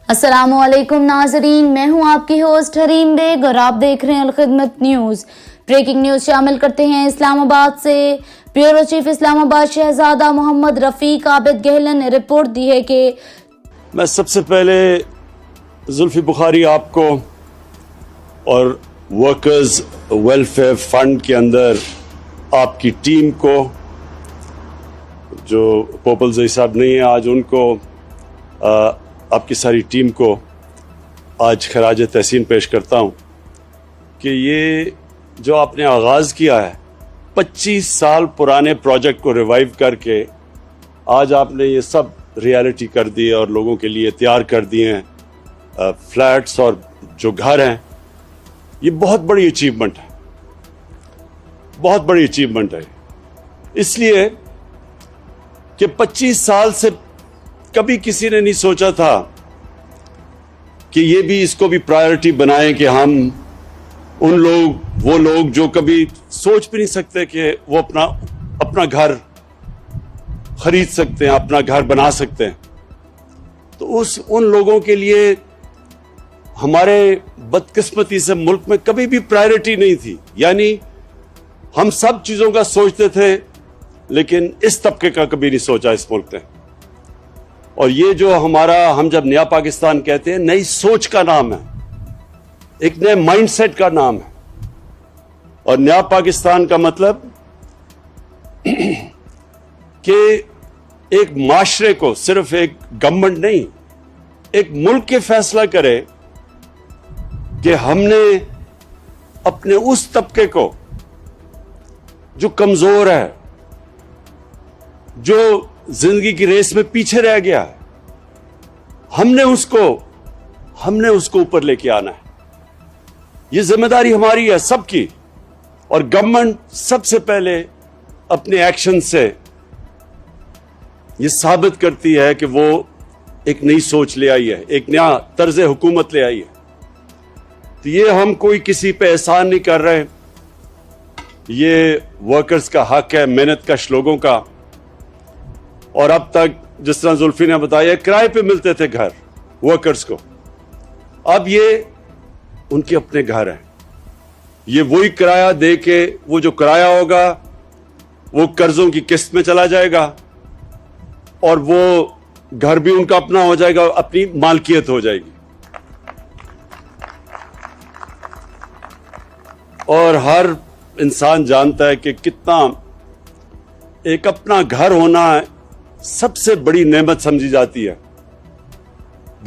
السلام علیکم ناظرین، میں ہوں آپ کی ہوسٹ حریم بیگ اور آپ دیکھ رہے ہیں الخدمت نیوز۔ بریکنگ نیوز شامل کرتے ہیں اسلام آباد سے۔ بیورو چیف اسلام آباد شہزادہ محمد رفیق عابد گہلن نے رپورٹ دی ہے کہ میں سب سے پہلے زلفی بخاری آپ کو اور ورکرز ویلفیئر فنڈ کے اندر آپ کی ٹیم کو، جو پوپل صاحب نہیں ہیں آج، ان کو، آپ کی ساری ٹیم کو آج خراج تحسین پیش کرتا ہوں کہ یہ جو آپ نے آغاز کیا ہے 25 سال پرانے پروجیکٹ کو ریوائیو کر کے آج آپ نے یہ سب ریالٹی کر دی اور لوگوں کے لیے تیار کر دیے ہیں فلیٹس اور جو گھر ہیں، یہ بہت بڑی اچیومنٹ ہے، بہت بڑی اچیومنٹ ہے، اس لیے کہ 25 سال سے کبھی کسی نے نہیں سوچا تھا کہ یہ بھی اس کو بھی پرائرٹی بنائیں کہ ہم وہ لوگ جو کبھی سوچ بھی نہیں سکتے کہ وہ اپنا گھر خرید سکتے ہیں، اپنا گھر بنا سکتے ہیں، تو ان لوگوں کے لیے ہمارے بدقسمتی سے ملک میں کبھی بھی پرائرٹی نہیں تھی۔ یعنی ہم سب چیزوں کا سوچتے تھے لیکن اس طبقے کا کبھی نہیں سوچا اس ملک نے۔ اور یہ جو ہم جب نیا پاکستان کہتے ہیں، نئی سوچ کا نام ہے، ایک نئے مائنڈ سیٹ کا نام ہے۔ اور نیا پاکستان کا مطلب کہ ایک معاشرے کو، صرف ایک گورنمنٹ نہیں، ایک ملک کے فیصلہ کرے کہ ہم نے اپنے اس طبقے کو جو کمزور ہے، جو زندگی کی ریس میں پیچھے رہ گیا ہے، ہم نے اس کو اوپر لے کے آنا ہے۔ یہ ذمہ داری ہماری ہے سب کی، اور گورنمنٹ سب سے پہلے اپنے ایکشن سے یہ ثابت کرتی ہے کہ وہ ایک نئی سوچ لے آئی ہے، ایک نیا طرز حکومت لے آئی ہے۔ تو یہ ہم کوئی کسی پہ احسان نہیں کر رہے، یہ ورکرز کا حق ہے، محنت کش لوگوں کا۔ اور اب تک جس طرح زلفی نے بتایا، کرائے پہ ملتے تھے گھر ورکرز کو، اب یہ ان کے اپنے گھر ہیں۔ یہ وہی کرایہ دے کے، وہ جو کرایہ ہوگا وہ قرضوں کی قسط میں چلا جائے گا، اور وہ گھر بھی ان کا اپنا ہو جائے گا، اپنی مالکیت ہو جائے گی۔ اور ہر انسان جانتا ہے کہ کتنا ایک اپنا گھر ہونا سب سے بڑی نعمت سمجھی جاتی ہے۔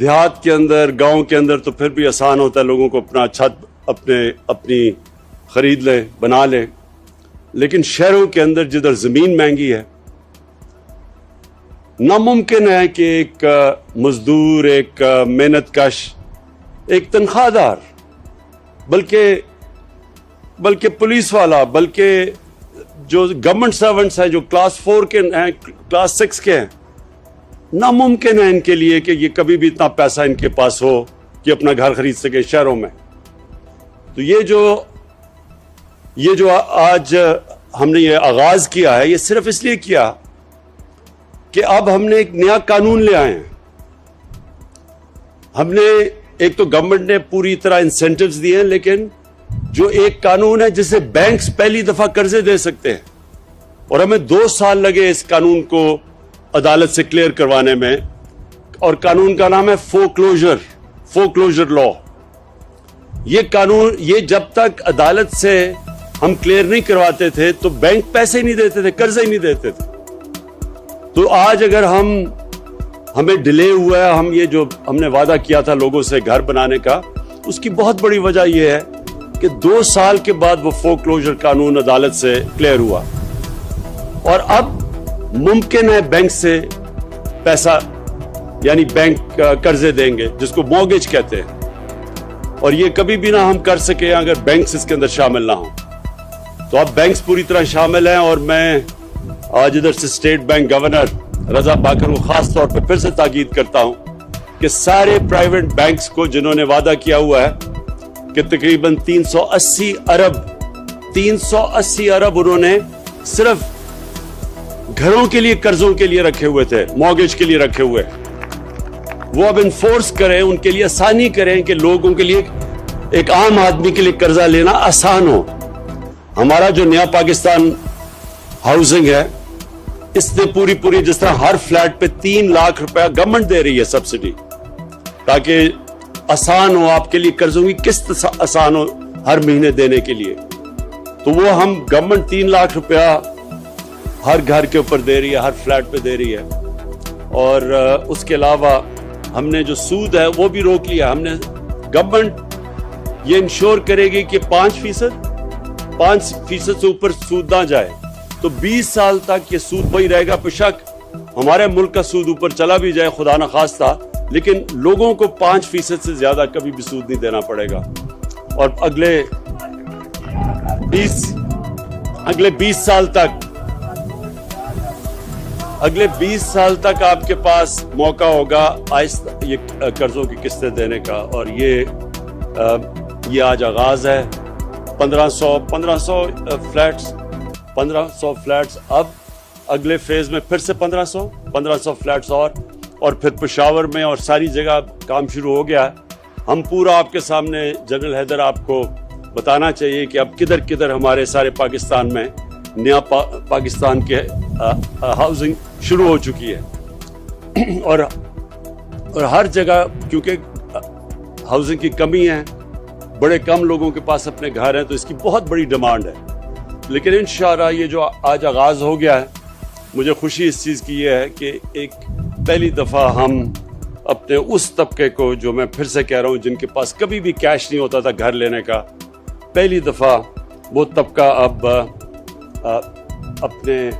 دیہات کے اندر، گاؤں کے اندر تو پھر بھی آسان ہوتا ہے، لوگوں کو اپنا چھت اپنی خرید لیں، بنا لیں، لیکن شہروں کے اندر جدھر زمین مہنگی ہے، ناممکن ہے کہ ایک مزدور، ایک محنت کش، ایک تنخواہ دار، بلکہ پولیس والا، بلکہ جو گورنمنٹ سرونٹس ہیں، جو کلاس 4 کے ہیں، کلاس 6 کے ہیں، ناممکن ہے ان کے لیے کہ یہ کبھی بھی اتنا پیسہ ان کے پاس ہو کہ اپنا گھر خرید سکے شہروں میں۔ تو یہ جو آج ہم نے یہ آغاز کیا ہے، یہ صرف اس لیے کیا کہ اب ہم نے ایک نیا قانون لے آئے ہیں۔ ہم نے ایک تو گورنمنٹ نے پوری طرح انسینٹیوز دیے ہیں، لیکن جو ایک قانون ہے جسے بینکس پہلی دفعہ قرضے دے سکتے ہیں، اور ہمیں 2 سال لگے اس قانون کو عدالت سے کلیئر کروانے میں، اور قانون کا نام ہے فورکلوجر لا۔ یہ قانون، یہ جب تک عدالت سے ہم کلیئر نہیں کرواتے تھے تو بینک پیسے نہیں دیتے تھے، قرضے نہیں دیتے تھے۔ تو آج اگر ہمیں ڈیلے ہوا ہے، ہم نے وعدہ کیا تھا لوگوں سے گھر بنانے کا، اس کی بہت بڑی وجہ یہ ہے کہ 2 سال کے بعد وہ فورکلوجر قانون عدالت سے کلیئر ہوا، اور اب ممکن ہے بینک سے پیسہ، یعنی بینک قرضے دیں گے، جس کو مورگیج کہتے ہیں، اور یہ کبھی بھی نہ ہم کر سکے اگر بینکس اس کے اندر شامل نہ ہوں۔ تو اب بینکس پوری طرح شامل ہیں، اور میں آج ادھر سے اسٹیٹ بینک گورنر رضا باکر کو خاص طور پہ پھر سے تاکید کرتا ہوں کہ کہ سارے پرائیویٹ بینکس کو جنہوں نے وعدہ کیا ہوا ہے کہ تقریباً 380 ارب انہوں نے صرف گھروں کے لیے قرضوں کے لیے رکھے ہوئے تھے, مارگیج کے لیے رکھے ہوئے, وہ اب انفورس کریں, ان کے لیے آسانی کریں کہ لوگوں کے لیے, ایک عام آدمی کے لیے قرضہ لینا آسان ہو. ہمارا جو نیا پاکستان ہاؤسنگ ہے, اس نے پوری جس طرح ہر فلیٹ پہ 3 لاکھ روپیہ گورنمنٹ دے رہی ہے سبسڈی, تاکہ آسان ہو آپ کے لیے, قرضوں کی قسط آسان ہو ہر مہینے دینے کے لیے. تو وہ ہم گورنمنٹ 3 لاکھ روپیہ ہر گھر کے اوپر دے رہی ہے, ہر فلیٹ پہ دے رہی ہے. اور اس کے علاوہ ہم نے جو سود ہے وہ بھی روک لیا. ہم نے, گورنمنٹ یہ انشور کرے گی کہ 5% سے اوپر سود نہ جائے. تو 20 سال تک یہ سود وہی رہے گا. بیشک ہمارے ملک کا سود اوپر چلا بھی جائے خدا نخواستہ, لیکن لوگوں کو 5% سے زیادہ کبھی بھی سود نہیں دینا پڑے گا. اور اگلے 20 سال تک آپ کے پاس موقع ہوگا آہستہ یہ قرضوں کی قسطیں دینے کا. اور یہ آج آغاز ہے. 1500 فلیٹس, اب اگلے فیز میں پھر سے 1500 فلیٹس اور پھر پشاور میں اور ساری جگہ کام شروع ہو گیا. ہم پورا آپ کے سامنے, جنرل حیدر آپ کو بتانا چاہیے کہ اب کدھر ہمارے سارے پاکستان میں نیا پاکستان کے ہاؤسنگ شروع ہو چکی ہے. اور ہر جگہ کیونکہ ہاؤسنگ کی کمی ہے, بڑے کم لوگوں کے پاس اپنے گھر ہیں, تو اس کی بہت بڑی ڈیمانڈ ہے. لیکن انشاءاللہ یہ جو آج آغاز ہو گیا ہے, مجھے خوشی اس چیز کی یہ ہے کہ ایک پہلی دفعہ ہم اپنے اس طبقے کو, جو میں پھر سے کہہ رہا ہوں, جن کے پاس کبھی بھی کیش نہیں ہوتا تھا گھر لینے کا, پہلی دفعہ وہ طبقہ اب اپنے,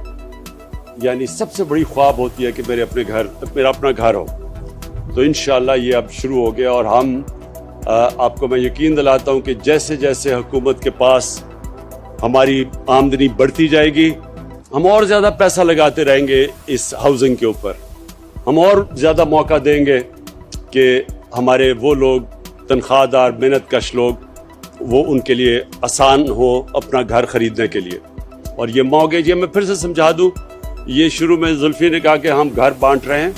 یعنی سب سے بڑی خواب ہوتی ہے کہ میرا اپنا گھر ہو. تو انشاءاللہ یہ اب شروع ہو گیا. اور ہم آپ کو میں یقین دلاتا ہوں کہ جیسے جیسے حکومت کے پاس ہماری آمدنی بڑھتی جائے گی, ہم اور زیادہ پیسہ لگاتے رہیں گے اس ہاؤسنگ کے اوپر. ہم اور زیادہ موقع دیں گے کہ ہمارے وہ لوگ, تنخواہ دار محنت کش لوگ, وہ ان کے لیے آسان ہو اپنا گھر خریدنے کے لیے. اور یہ مارگیج, یہ میں پھر سے سمجھا دوں, یہ شروع میں زلفی نے کہا کہ ہم گھر بانٹ رہے ہیں.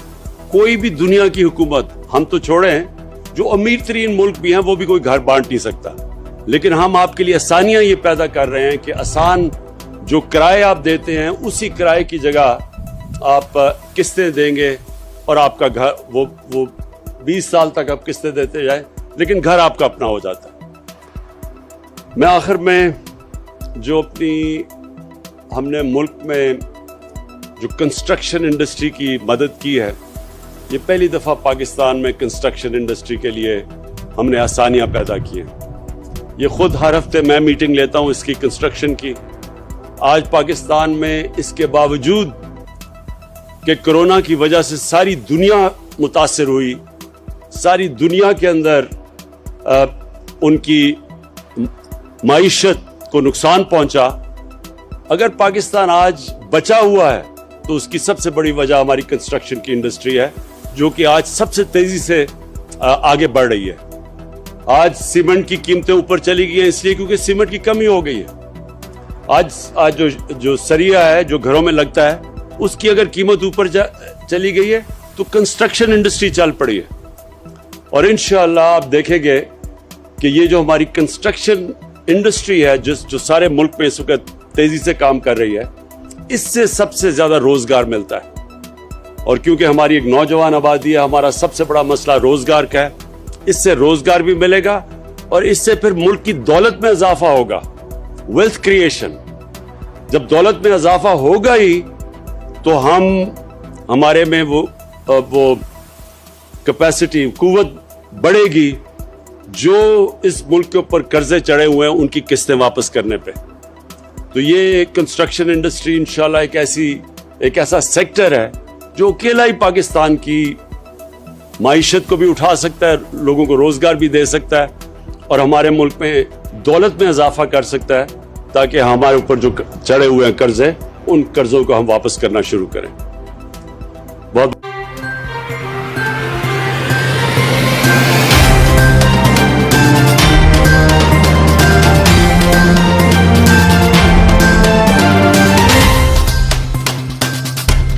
کوئی بھی دنیا کی حکومت, ہم تو چھوڑیں, جو امیر ترین ملک بھی ہیں وہ بھی کوئی گھر بانٹ نہیں سکتا. لیکن ہم آپ کے لیے آسانیاں یہ پیدا کر رہے ہیں کہ آسان جو کرائے آپ دیتے ہیں, اسی کرائے کی جگہ آپ قسطیں دیں گے, اور آپ کا گھر وہ 20 سال تک آپ قسطیں دیتے جائیں, لیکن گھر آپ کا اپنا ہو جاتا ہے. میں آخر میں جو ہم نے ملک میں جو کنسٹرکشن انڈسٹری کی مدد کی ہے, یہ پہلی دفعہ پاکستان میں کنسٹرکشن انڈسٹری کے لیے ہم نے آسانیاں پیدا کی ہیں. یہ خود ہر ہفتے میں میٹنگ لیتا ہوں اس کی, کنسٹرکشن کی. آج پاکستان میں اس کے باوجود کہ کرونا کی وجہ سے ساری دنیا متاثر ہوئی, ساری دنیا کے اندر ان کی معیشت کو نقصان پہنچا, اگر پاکستان آج بچا ہوا ہے تو اس کی سب سے بڑی وجہ ہماری کنسٹرکشن کی انڈسٹری ہے, جو کہ آج سب سے تیزی سے آگے بڑھ رہی ہے. آج سیمنٹ کی قیمتیں اوپر چلی گئی ہیں اس لیے کیونکہ سیمنٹ کی کمی ہو گئی ہے. آج جو سریا ہے جو گھروں میں لگتا ہے, اس کی اگر قیمت اوپر چلی گئی ہے تو کنسٹرکشن انڈسٹری چل پڑی ہے. اور انشاءاللہ آپ دیکھیں گے کہ یہ جو ہماری کنسٹرکشن انڈسٹری ہے, جو سارے ملک میں اس وقت تیزی سے کام کر رہی ہے, اس سے سب سے زیادہ روزگار ملتا ہے. اور کیونکہ ہماری ایک نوجوان آبادی ہے, ہمارا سب سے بڑا مسئلہ روزگار کا ہے, اس سے روزگار بھی ملے گا, اور اس سے پھر ملک کی دولت میں اضافہ ہوگا, ویلتھ کریشن. جب دولت میں اضافہ ہوگا ہی تو ہمارے میں وہ کیپیسٹی, قوت بڑھے گی, جو اس ملک کے اوپر قرضے چڑھے ہوئے ہیں ان کی قسطیں واپس کرنے پہ. تو یہ کنسٹرکشن انڈسٹری انشاءاللہ ایک ایسا سیکٹر ہے جو اکیلا ہی پاکستان کی معیشت کو بھی اٹھا سکتا ہے, لوگوں کو روزگار بھی دے سکتا ہے, اور ہمارے ملک میں دولت میں اضافہ کر سکتا ہے, تاکہ ہمارے اوپر جو چڑھے ہوئے ہیں قرضے, ان قرضوں کو ہم واپس کرنا شروع کریں.